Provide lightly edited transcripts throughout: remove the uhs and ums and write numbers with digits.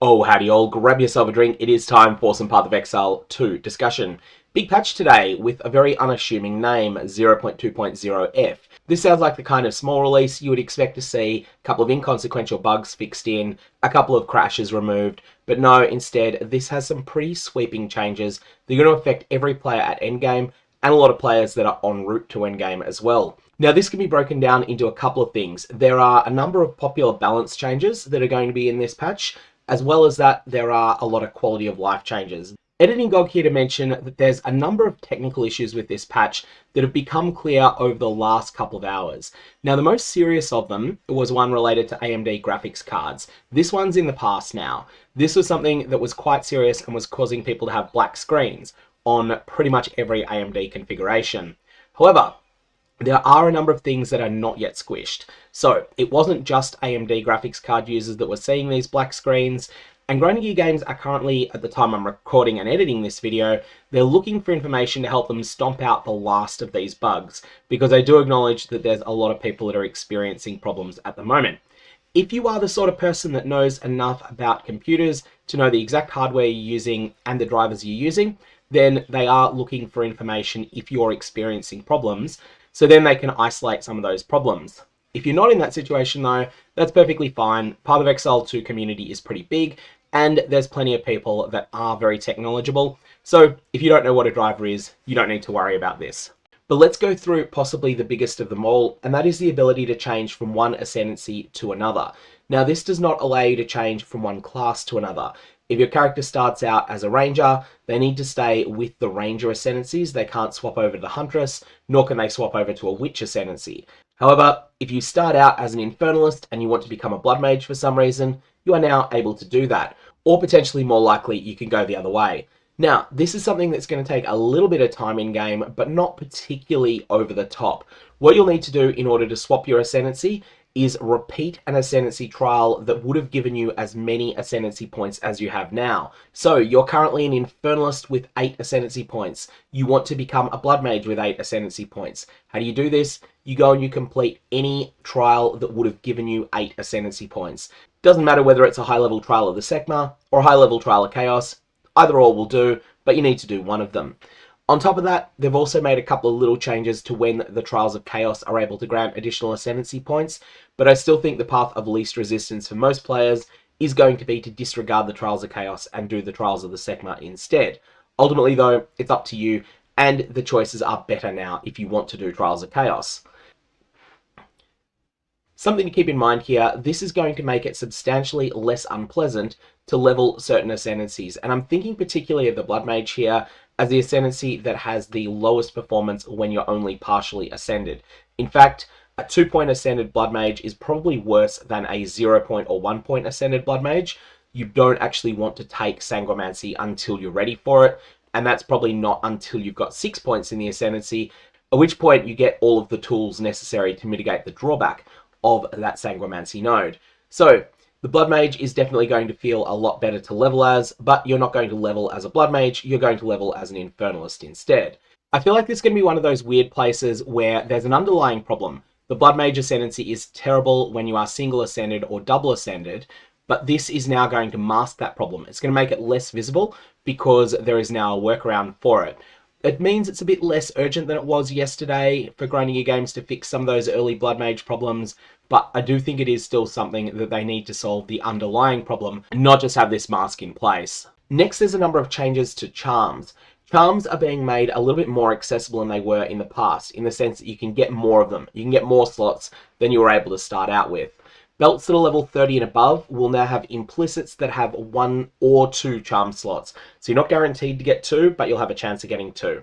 Oh, howdy all, grab yourself a drink. It is time for some Path of Exile 2 discussion. Big patch today with a very unassuming name, 0.2.0f. This sounds like the kind of small release you would expect to see, a couple of inconsequential bugs fixed in, a couple of crashes removed, but no, instead this has some pretty sweeping changes that are going to affect every player at endgame and a lot of players that are en route to endgame as well. Now this can be broken down into a couple of things. There are a number of popular balance changes that are going to be in this patch. As well as that, there are a lot of quality of life changes. Editing Gog here to mention that there's a number of technical issues with this patch that have become clear over the last couple of hours. Now, the most serious of them was one related to AMD graphics cards. This one's in the past now. This was something that was quite serious and was causing people to have black screens on pretty much every AMD configuration. However, there are a number of things that are not yet squished. So it wasn't just AMD graphics card users that were seeing these black screens, and Grinding Gear Games are currently, at the time I'm recording and editing this video, they're looking for information to help them stomp out the last of these bugs, because I do acknowledge that there's a lot of people that are experiencing problems at the moment. If you are the sort of person that knows enough about computers to know the exact hardware you're using and the drivers you're using, then they are looking for information if you're experiencing problems, so then they can isolate some of those problems. If you're not in that situation though, that's perfectly fine. Path of Exile 2 community is pretty big, and there's plenty of people that are very tech knowledgeable. So if you don't know what a driver is, you don't need to worry about this. But let's go through possibly the biggest of them all, and that is the ability to change from one ascendancy to another. Now this does not allow you to change from one class to another. If your character starts out as a ranger, they need to stay with the ranger ascendancies. They can't swap over to the huntress, nor can they swap over to a witch ascendancy. However, if you start out as an infernalist and you want to become a blood mage for some reason, you are now able to do that. Or potentially more likely, you can go the other way. Now, this is something that's going to take a little bit of time in game, but not particularly over the top. What you'll need to do in order to swap your ascendancy is repeat an ascendancy trial that would have given you as many ascendancy points as you have now. So you're currently an infernalist with 8 ascendancy points. You want to become a blood mage with 8 ascendancy points. How do you do this? You go and you complete any trial that would have given you 8 ascendancy points. Doesn't matter whether it's a high level trial of the Sekma or a high level trial of Chaos. Either or will do, but you need to do one of them. On top of that, they've also made a couple of little changes to when the Trials of Chaos are able to grant additional ascendancy points, but I still think the path of least resistance for most players is going to be to disregard the Trials of Chaos and do the Trials of the Sekma instead. Ultimately though, it's up to you, and the choices are better now if you want to do Trials of Chaos. Something to keep in mind here, this is going to make it substantially less unpleasant to level certain ascendancies, and I'm thinking particularly of the Blood Mage here, as the ascendancy that has the lowest performance when you're only partially ascended. In fact, a 2-point ascended Blood Mage is probably worse than a 0-point or 1-point ascended Blood Mage. You don't actually want to take Sanguimancy until you're ready for it, and that's probably not until you've got 6 points in the ascendancy, at which point you get all of the tools necessary to mitigate the drawback of that Sanguimancy node. So the Blood Mage is definitely going to feel a lot better to level as, but you're not going to level as a Blood Mage, you're going to level as an Infernalist instead. I feel like this is going to be one of those weird places where there's an underlying problem. The Blood Mage Ascendancy is terrible when you are single ascended or double ascended, but this is now going to mask that problem. It's going to make it less visible because there is now a workaround for it. It means it's a bit less urgent than it was yesterday for Grinding Gear Games to fix some of those early Blood Mage problems, but I do think it is still something that they need to solve the underlying problem, and not just have this mask in place. Next, there's a number of changes to charms. Charms are being made a little bit more accessible than they were in the past, in the sense that you can get more of them. You can get more slots than you were able to start out with. Belts that are level 30 and above will now have implicits that have 1 or 2 charm slots. So you're not guaranteed to get 2, but you'll have a chance of getting 2.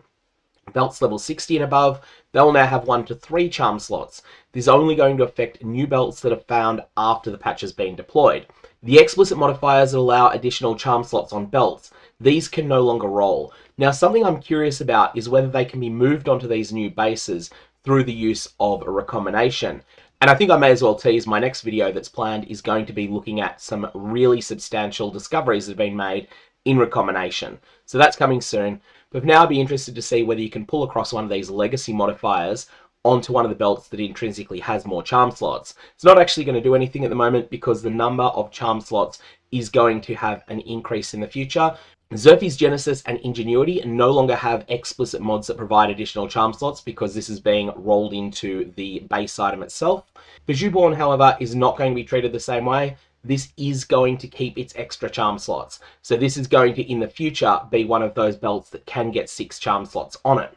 Belts level 60 and above, they'll now have 1 to 3 charm slots. This is only going to affect new belts that are found after the patch has been deployed. The explicit modifiers that allow additional charm slots on belts, these can no longer roll. Now something I'm curious about is whether they can be moved onto these new bases through the use of a recombination. And I think I may as well tease my next video that's planned is going to be looking at some really substantial discoveries that have been made in recombination. So that's coming soon. But now I'd be interested to see whether you can pull across one of these legacy modifiers onto one of the belts that intrinsically has more charm slots. It's not actually going to do anything at the moment because the number of charm slots is going to have an increase in the future. Xerxes Genesis and Ingenuity no longer have explicit mods that provide additional charm slots because this is being rolled into the base item itself. Visuborn, however, is not going to be treated the same way. This is going to keep its extra charm slots. So this is going to, in the future, be one of those belts that can get 6 charm slots on it.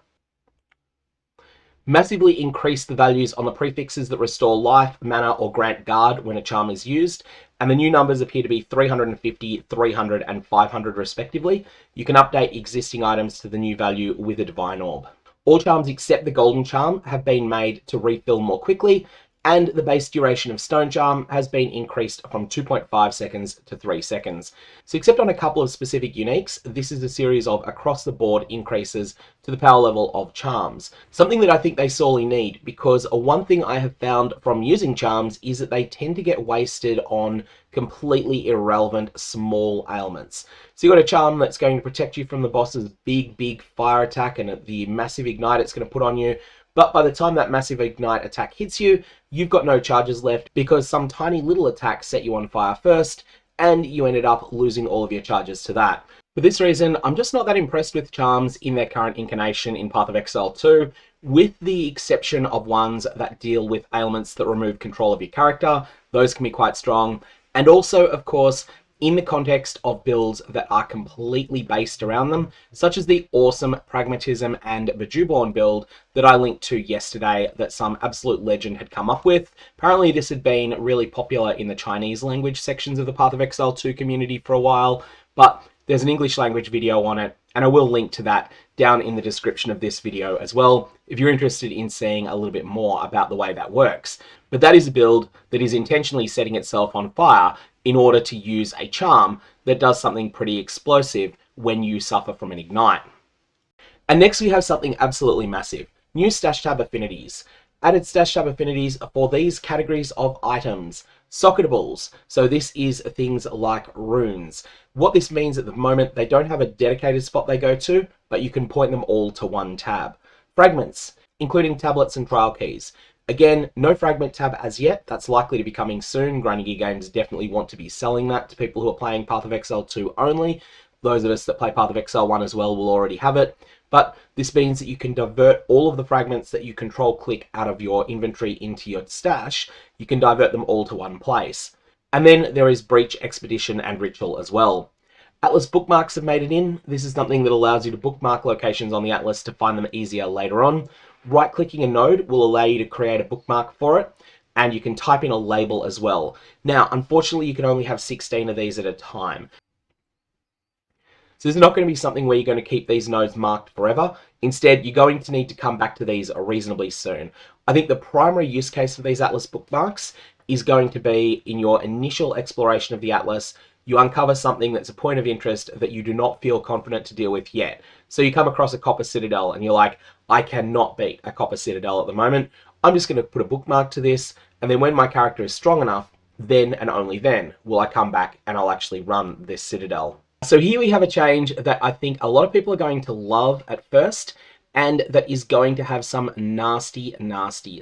Massively increase the values on the prefixes that restore life, mana, or grant guard when a charm is used, and the new numbers appear to be 350, 300, and 500 respectively. You can update existing items to the new value with a Divine Orb. All charms except the Golden Charm have been made to refill more quickly, and the base duration of Stone Charm has been increased from 2.5 seconds to 3 seconds. So except on a couple of specific uniques, this is a series of across-the-board increases to the power level of charms. Something that I think they sorely need, because one thing I have found from using charms is that they tend to get wasted on completely irrelevant small ailments. So you've got a charm that's going to protect you from the boss's big fire attack and the massive ignite it's going to put on you, but by the time that massive ignite attack hits you, you've got no charges left because some tiny little attack set you on fire first, and you ended up losing all of your charges to that. For this reason, I'm just not that impressed with charms in their current incarnation in Path of Exile 2, with the exception of ones that deal with ailments that remove control of your character. Those can be quite strong. And also, of course, in the context of builds that are completely based around them, such as the awesome Pragmatism and Visuborn build that I linked to yesterday that some absolute legend had come up with. Apparently this had been really popular in the Chinese language sections of the Path of Exile 2 community for a while, but there's an English language video on it, and I will link to that down in the description of this video as well, if you're interested in seeing a little bit more about the way that works. But that is a build that is intentionally setting itself on fire in order to use a charm that does something pretty explosive when you suffer from an ignite. And next we have something absolutely massive. New Stash Tab Affinities. Added Stash Tab Affinities for these categories of items. Socketables. So this is things like runes. What this means at the moment, they don't have a dedicated spot they go to, but you can point them all to one tab. Fragments, including tablets and trial keys. Again, no fragment tab as yet. That's likely to be coming soon. Grinding Gear Games definitely want to be selling that to people who are playing Path of Exile 2 only. Those of us that play Path of Exile 1 as well will already have it. But this means that you can divert all of the fragments that you control-click out of your inventory into your stash. You can divert them all to one place. And then there is Breach, Expedition, and Ritual as well. Atlas bookmarks have made it in. This is something that allows you to bookmark locations on the Atlas to find them easier later on. Right-clicking a node will allow you to create a bookmark for it, and you can type in a label as well. Now, unfortunately, you can only have 16 of these at a time. So this is not going to be something where you're going to keep these nodes marked forever. Instead, you're going to need to come back to these reasonably soon. I think the primary use case for these Atlas bookmarks is going to be in your initial exploration of the Atlas. You uncover something that's a point of interest that you do not feel confident to deal with yet. So you come across a copper citadel and you're like, I cannot beat a copper citadel at the moment. I'm just going to put a bookmark to this, and then when my character is strong enough, then and only then will I come back and I'll actually run this citadel. So here we have a change that I think a lot of people are going to love at first, and that is going to have some nasty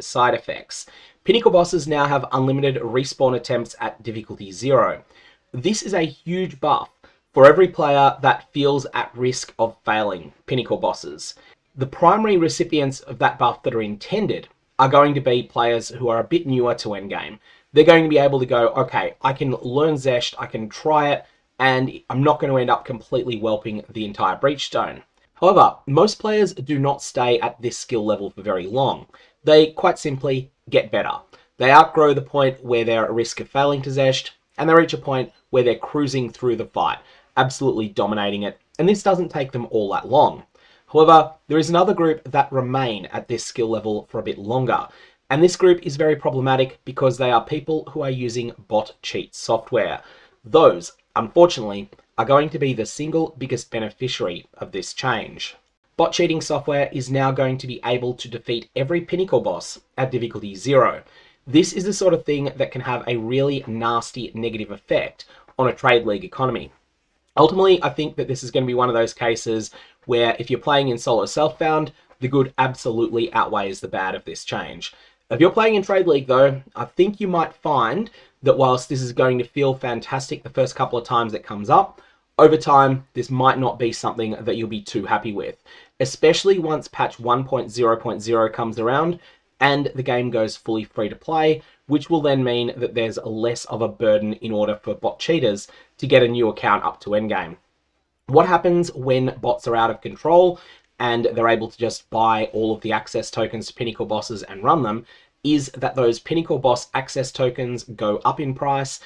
side effects. Pinnacle bosses now have unlimited respawn attempts at difficulty 0. This is a huge buff for every player that feels at risk of failing Pinnacle bosses. The primary recipients of that buff that are intended are going to be players who are a bit newer to endgame. They're going to be able to go, okay, I can learn Zesht, I can try it, and I'm not going to end up completely whelping the entire Breachstone. However, most players do not stay at this skill level for very long. They quite simply get better. They outgrow the point where they're at risk of failing to Zesht, and they reach a point where they're cruising through the fight, absolutely dominating it, and this doesn't take them all that long. However, there is another group that remain at this skill level for a bit longer, and this group is very problematic because they are people who are using bot cheat software. Those, unfortunately, are going to be the single biggest beneficiary of this change. Bot cheating software is now going to be able to defeat every Pinnacle boss at difficulty 0. This is the sort of thing that can have a really nasty negative effect on a trade league economy. Ultimately, I think that this is going to be one of those cases where if you're playing in solo self-found, The good absolutely outweighs the bad of this change. If you're playing in Trade League though, I think you might find that whilst this is going to feel fantastic the first couple of times it comes up, over time, this might not be something that you'll be too happy with, especially once patch 1.0.0 comes around and the game goes fully free to play, which will then mean that there's less of a burden in order for bot cheaters to get a new account up to endgame. What happens when bots are out of control and they're able to just buy all of the access tokens to Pinnacle Bosses and run them is that those Pinnacle Boss access tokens go up in price,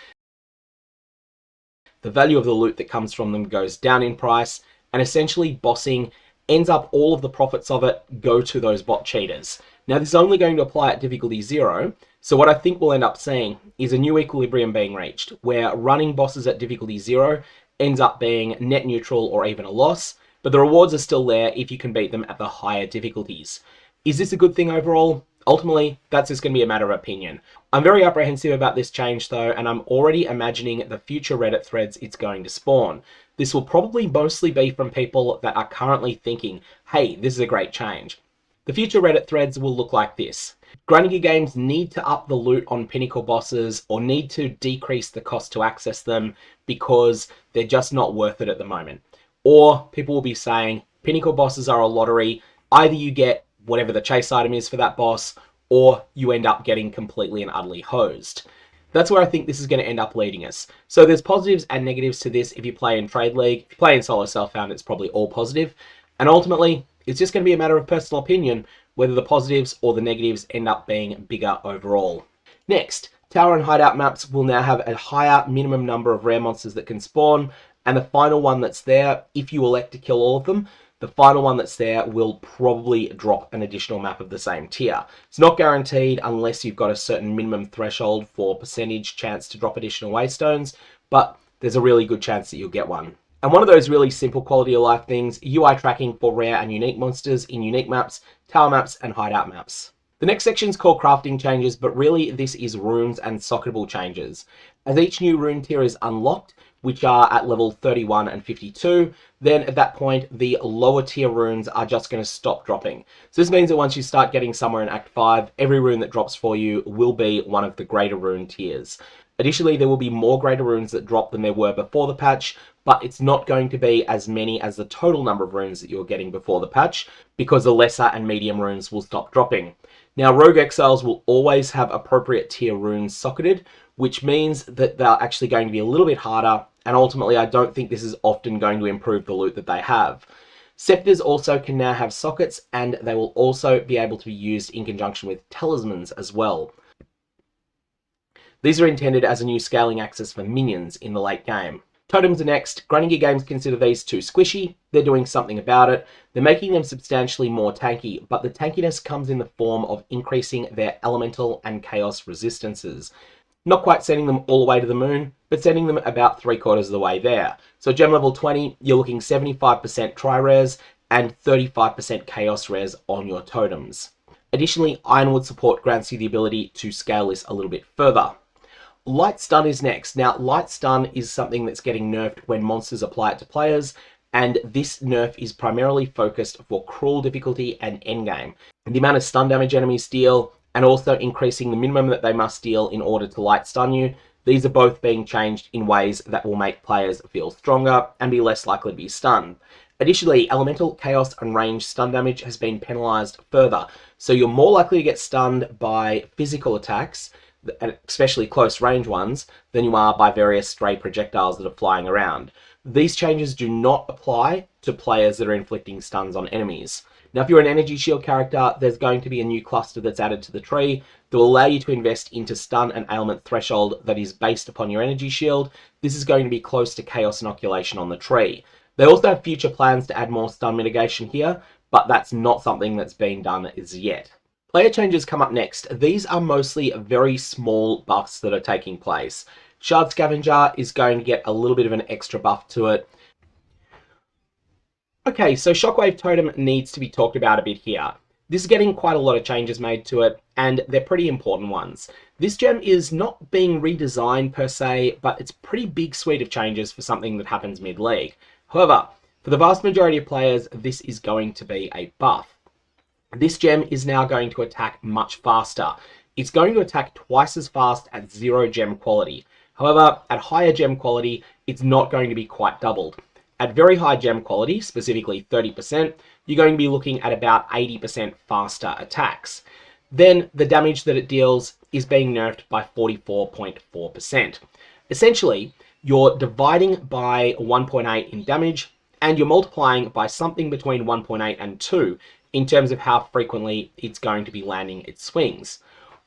the value of the loot that comes from them goes down in price, and essentially bossing ends up all of the profits of it go to those bot cheaters. Now this is only going to apply at difficulty 0, so what I think we'll end up seeing is a new equilibrium being reached, where running bosses at difficulty 0 ends up being net neutral or even a loss, but the rewards are still there if you can beat them at the higher difficulties. Is this a good thing overall? Ultimately, that's just going to be a matter of opinion. I'm very apprehensive about this change though, and I'm already imagining the future Reddit threads it's going to spawn. This will probably mostly be from people that are currently thinking, hey, this is a great change. The future Reddit threads will look like this. Grinding gear games need to up the loot on Pinnacle Bosses or need to decrease the cost to access them because they're just not worth it at the moment. Or people will be saying, Pinnacle Bosses are a lottery, either you get whatever the chase item is for that boss, or you end up getting completely and utterly hosed. That's where I think this is going to end up leading us. So there's positives and negatives to this if you play in Trade League. If you play in Solo Self-Found, it's probably all positive. And ultimately, it's just going to be a matter of personal opinion whether the positives or the negatives end up being bigger overall. Next, Tower and Hideout maps will now have a higher minimum number of rare monsters that can spawn, and the final one that's there, if you elect to kill all of them, the final one that's there will probably drop an additional map of the same tier. It's not guaranteed unless you've got a certain minimum threshold for percentage chance to drop additional waystones, but there's a really good chance that you'll get one. And one of those really simple quality of life things, UI tracking for rare and unique monsters in unique maps, tower maps, and hideout maps. The next section is called crafting changes, but really this is runes and socketable changes. As each new rune tier is unlocked, which are at level 31 and 52, then at that point, the lower tier runes are just going to stop dropping. So this means that once you start getting somewhere in Act 5, every rune that drops for you will be one of the greater rune tiers. Additionally, there will be more greater runes that drop than there were before the patch, but it's not going to be as many as the total number of runes that you're getting before the patch, because the lesser and medium runes will stop dropping. Now, Rogue Exiles will always have appropriate tier runes socketed, which means that they're actually going to be a little bit harder, and ultimately I don't think this is often going to improve the loot that they have. Scepters also can now have sockets, and they will also be able to be used in conjunction with talismans as well. These are intended as a new scaling axis for minions in the late game. Totems are next. Grinding gear games consider these too squishy. They're doing something about it. They're making them substantially more tanky, but the tankiness comes in the form of increasing their elemental and chaos resistances. Not quite sending them all the way to the moon, but sending them about 3/4 of the way there. So gem level 20, you're looking 75% tri-rares and 35% chaos rares on your totems. Additionally, Ironwood support grants you the ability to scale this a little bit further. Light Stun is next. Now, Light Stun is something that's getting nerfed when monsters apply it to players, and this nerf is primarily focused for cruel difficulty and endgame. The amount of stun damage enemies deal, and also increasing the minimum that they must deal in order to light stun you, these are both being changed in ways that will make players feel stronger and be less likely to be stunned. Additionally, elemental, chaos, and range stun damage has been penalized further, so you're more likely to get stunned by physical attacks, especially close range ones, than you are by various stray projectiles that are flying around. These changes do not apply to players that are inflicting stuns on enemies. Now, if you're an energy shield character, there's going to be a new cluster that's added to the tree that will allow you to invest into stun and ailment threshold that is based upon your energy shield. This is going to be close to chaos inoculation on the tree. They also have future plans to add more stun mitigation here, but that's not something that's been done as yet. Player changes come up next. These are mostly very small buffs that are taking place. Shard Scavenger is going to get a little bit of an extra buff to it. Okay, so Shockwave Totem needs to be talked about a bit here. This is getting quite a lot of changes made to it, and they're pretty important ones. This gem is not being redesigned per se, but it's a pretty big suite of changes for something that happens mid-league. However, for the vast majority of players, this is going to be a buff. This gem is now going to attack much faster. It's going to attack twice as fast at 0 gem quality. However, at higher gem quality, it's not going to be quite doubled. At very high gem quality, specifically 30%, you're going to be looking at about 80% faster attacks. Then the damage that it deals is being nerfed by 44.4%. Essentially, you're dividing by 1.8 in damage, and you're multiplying by something between 1.8 and 2 in terms of how frequently it's going to be landing its swings.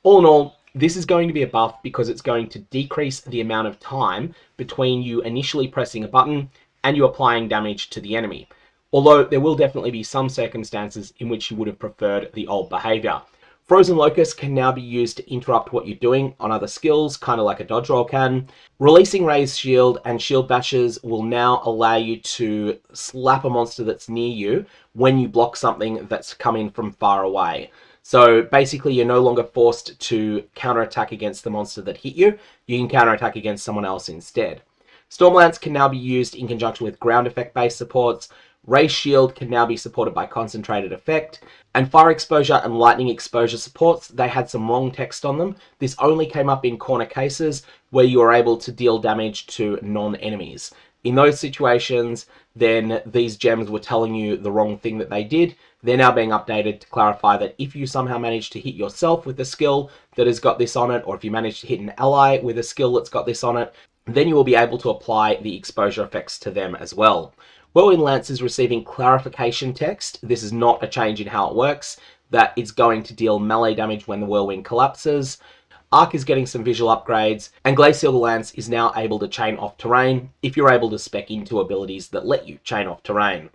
All in all, this is going to be a buff because it's going to decrease the amount of time between you initially pressing a button and you applying damage to the enemy. Although there will definitely be some circumstances in which you would have preferred the old behavior. Frozen Locust can now be used to interrupt what you're doing on other skills, kind of like a dodge roll can. Releasing Raised Shield and Shield Bashes will now allow you to slap a monster that's near you when you block something that's coming from far away. So basically, you're no longer forced to counterattack against the monster that hit you. You can counterattack against someone else instead. Stormlance can now be used in conjunction with ground effect-based supports. Raised Shield can now be supported by Concentrated Effect, and Fire Exposure and Lightning Exposure supports, they had some wrong text on them. This only came up in corner cases where you were able to deal damage to non-enemies. In those situations, then these gems were telling you the wrong thing that they did. They're now being updated to clarify that if you somehow manage to hit yourself with a skill that has got this on it, or if you manage to hit an ally with a skill that's got this on it, then you will be able to apply the exposure effects to them as well. Whirlwind Lance is receiving clarification text. This is not a change in how it works, that it's going to deal melee damage when the whirlwind collapses. Arc is getting some visual upgrades, and Glacial Lance is now able to chain off terrain if you're able to spec into abilities that let you chain off terrain.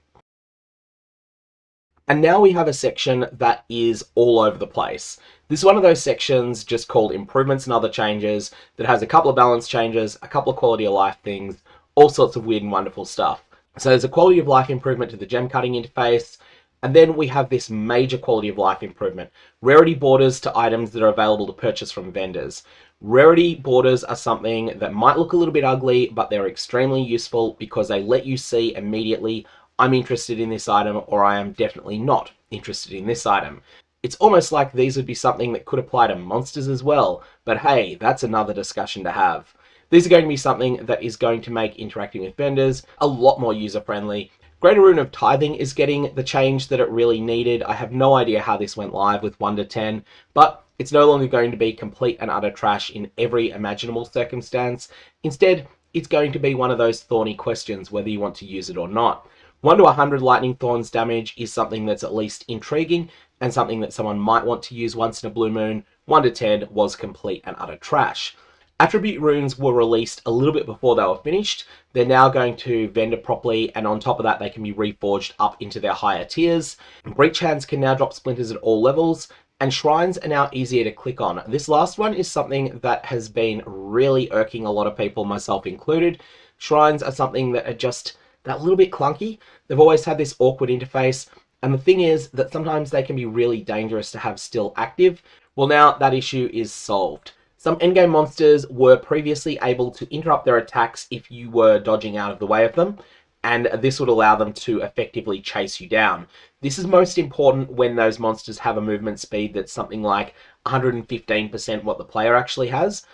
And now we have a section that is all over the place. This is one of those sections just called Improvements and Other Changes that has a couple of balance changes, a couple of quality of life things, all sorts of weird and wonderful stuff. So there's a quality of life improvement to the gem cutting interface, and then we have this major quality of life improvement. Rarity borders to items that are available to purchase from vendors. Rarity borders are something that might look a little bit ugly, but they're extremely useful because they let you see immediately, I'm interested in this item, or I am definitely not interested in this item. It's almost like these would be something that could apply to monsters as well, but hey, that's another discussion to have. These are going to be something that is going to make interacting with vendors a lot more user-friendly. Greater Rune of Tithing is getting the change that it really needed. I have no idea how this went live with 1 to 10, but it's no longer going to be complete and utter trash in every imaginable circumstance. Instead, it's going to be one of those thorny questions whether you want to use it or not. 1 to 100 Lightning Thorns damage is something that's at least intriguing and something that someone might want to use once in a blue moon. 1 to 10 was complete and utter trash. Attribute runes were released a little bit before they were finished. They're now going to vendor properly, and on top of that, they can be reforged up into their higher tiers. Breach hands can now drop splinters at all levels, and shrines are now easier to click on. This last one is something that has been really irking a lot of people, myself included. Shrines are something that are just that little bit clunky. They've always had this awkward interface, and the thing is that sometimes they can be really dangerous to have still active. Well, now that issue is solved. Some endgame monsters were previously able to interrupt their attacks if you were dodging out of the way of them, and this would allow them to effectively chase you down. This is most important when those monsters have a movement speed that's something like 115% what the player actually has,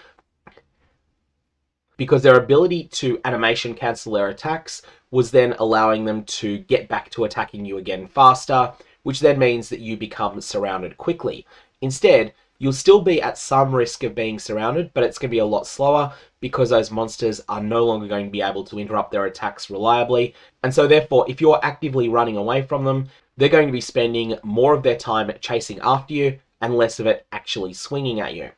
because their ability to animation cancel their attacks was then allowing them to get back to attacking you again faster, which then means that you become surrounded quickly. Instead, you'll still be at some risk of being surrounded, but it's going to be a lot slower because those monsters are no longer going to be able to interrupt their attacks reliably. And so therefore, if you're actively running away from them, they're going to be spending more of their time chasing after you and less of it actually swinging at you.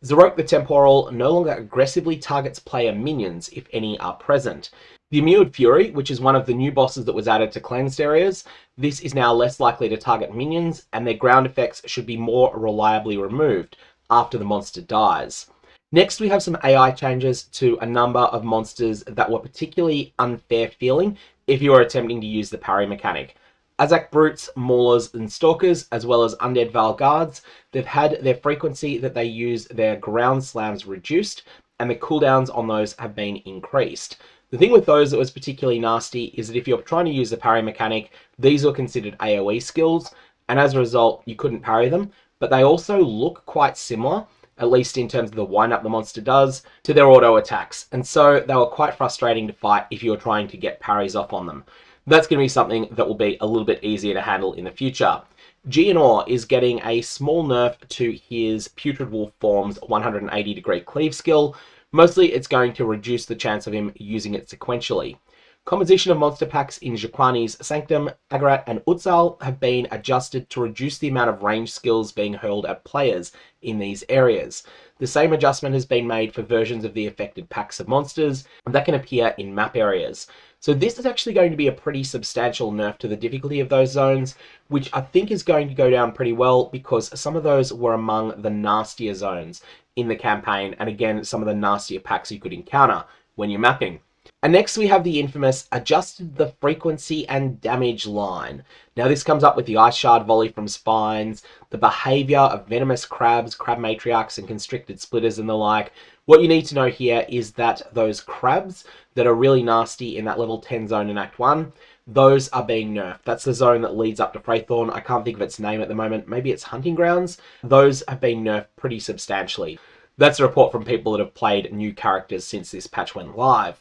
Zarok the Temporal no longer aggressively targets player minions if any are present. The Immured Fury, which is one of the new bosses that was added to cleansed areas, this is now less likely to target minions, and their ground effects should be more reliably removed after the monster dies. Next, we have some AI changes to a number of monsters that were particularly unfair feeling if you are attempting to use the parry mechanic. Azak Brutes, Maulers, and Stalkers, as well as Undead Val Guards, they've had their frequency that they use their ground slams reduced, and the cooldowns on those have been increased. The thing with those that was particularly nasty is that if you're trying to use the parry mechanic, these are considered AoE skills, and as a result, you couldn't parry them, but they also look quite similar, at least in terms of the wind-up the monster does, to their auto attacks, and so they were quite frustrating to fight if you were trying to get parries off on them. That's going to be something that will be a little bit easier to handle in the future. Geonor is getting a small nerf to his Putrid Wolf form's 180-degree cleave skill. Mostly it's going to reduce the chance of him using it sequentially. Composition of monster packs in Zhukwani's Sanctum, Agarat, and Exile have been adjusted to reduce the amount of range skills being hurled at players in these areas. The same adjustment has been made for versions of the affected packs of monsters that can appear in map areas. So this is actually going to be a pretty substantial nerf to the difficulty of those zones, which I think is going to go down pretty well because some of those were among the nastier zones in the campaign, and again, some of the nastier packs you could encounter when you're mapping. And next we have the infamous adjusted the frequency and damage line. Now this comes up with the Ice Shard volley from Spines, the behavior of venomous crabs, crab matriarchs, and constricted splitters and the like. What you need to know here is that those crabs that are really nasty in that level 10 zone in Act 1, those are being nerfed. That's the zone that leads up to Freythorn. I can't think of its name at the moment. Maybe it's Hunting Grounds. Those have been nerfed pretty substantially. That's a report from people that have played new characters since this patch went live.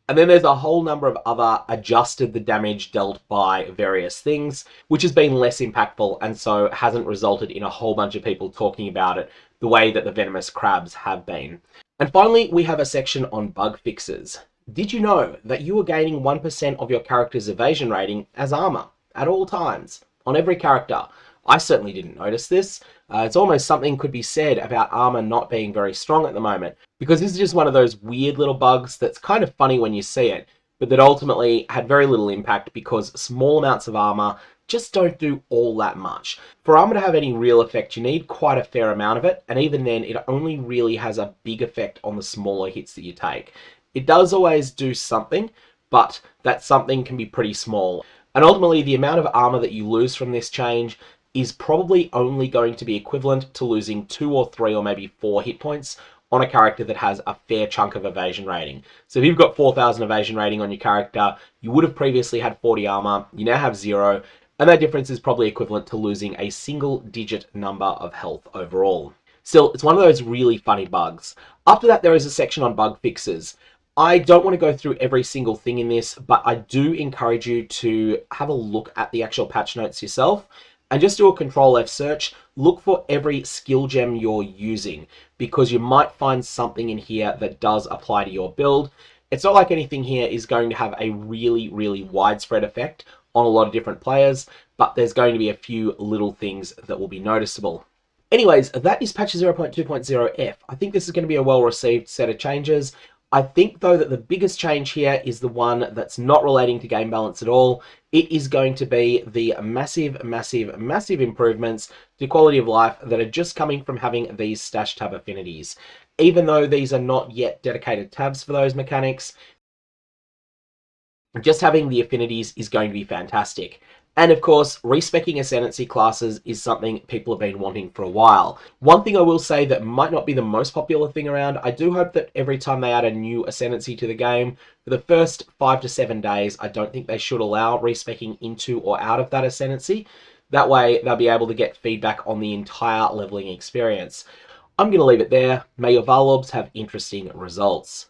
And then there's a whole number of other adjusted the damage dealt by various things, which has been less impactful and so hasn't resulted in a whole bunch of people talking about it the way that the venomous crabs have been. And finally, we have a section on bug fixes. Did you know that you are gaining 1% of your character's evasion rating as armor at all times on every character? I certainly didn't notice this. It's almost something could be said about armor not being very strong at the moment, because this is just one of those weird little bugs that's kind of funny when you see it, but that ultimately had very little impact because small amounts of armor just don't do all that much. For armor to have any real effect, you need quite a fair amount of it, and even then, it only really has a big effect on the smaller hits that you take. It does always do something, but that something can be pretty small. And ultimately, the amount of armor that you lose from this change is probably only going to be equivalent to losing 2 or 3 or maybe 4 hit points on a character that has a fair chunk of evasion rating. So if you've got 4,000 evasion rating on your character, you would have previously had 40 armor, you now have 0, and that difference is probably equivalent to losing a single-digit number of health overall. Still, it's one of those really funny bugs. After that, there is a section on bug fixes. I don't want to go through every single thing in this, but I do encourage you to have a look at the actual patch notes yourself, and just do a Control-F search. Look for every skill gem you're using, because you might find something in here that does apply to your build. It's not like anything here is going to have a really, really widespread effect on a lot of different players, but there's going to be a few little things that will be noticeable. Anyways, that is patch 0.2.0F. I think this is going to be a well-received set of changes. I think, though, that the biggest change here is the one that's not relating to game balance at all. It is going to be the massive, massive, massive improvements to quality of life that are just coming from having these stash tab affinities. Even though these are not yet dedicated tabs for those mechanics, just having the affinities is going to be fantastic. And of course, respecking Ascendancy classes is something people have been wanting for a while. One thing I will say that might not be the most popular thing around, I do hope that every time they add a new Ascendancy to the game, for the first 5 to 7 days, I don't think they should allow respecking into or out of that Ascendancy. That way, they'll be able to get feedback on the entire leveling experience. I'm going to leave it there. May your Varlobs have interesting results.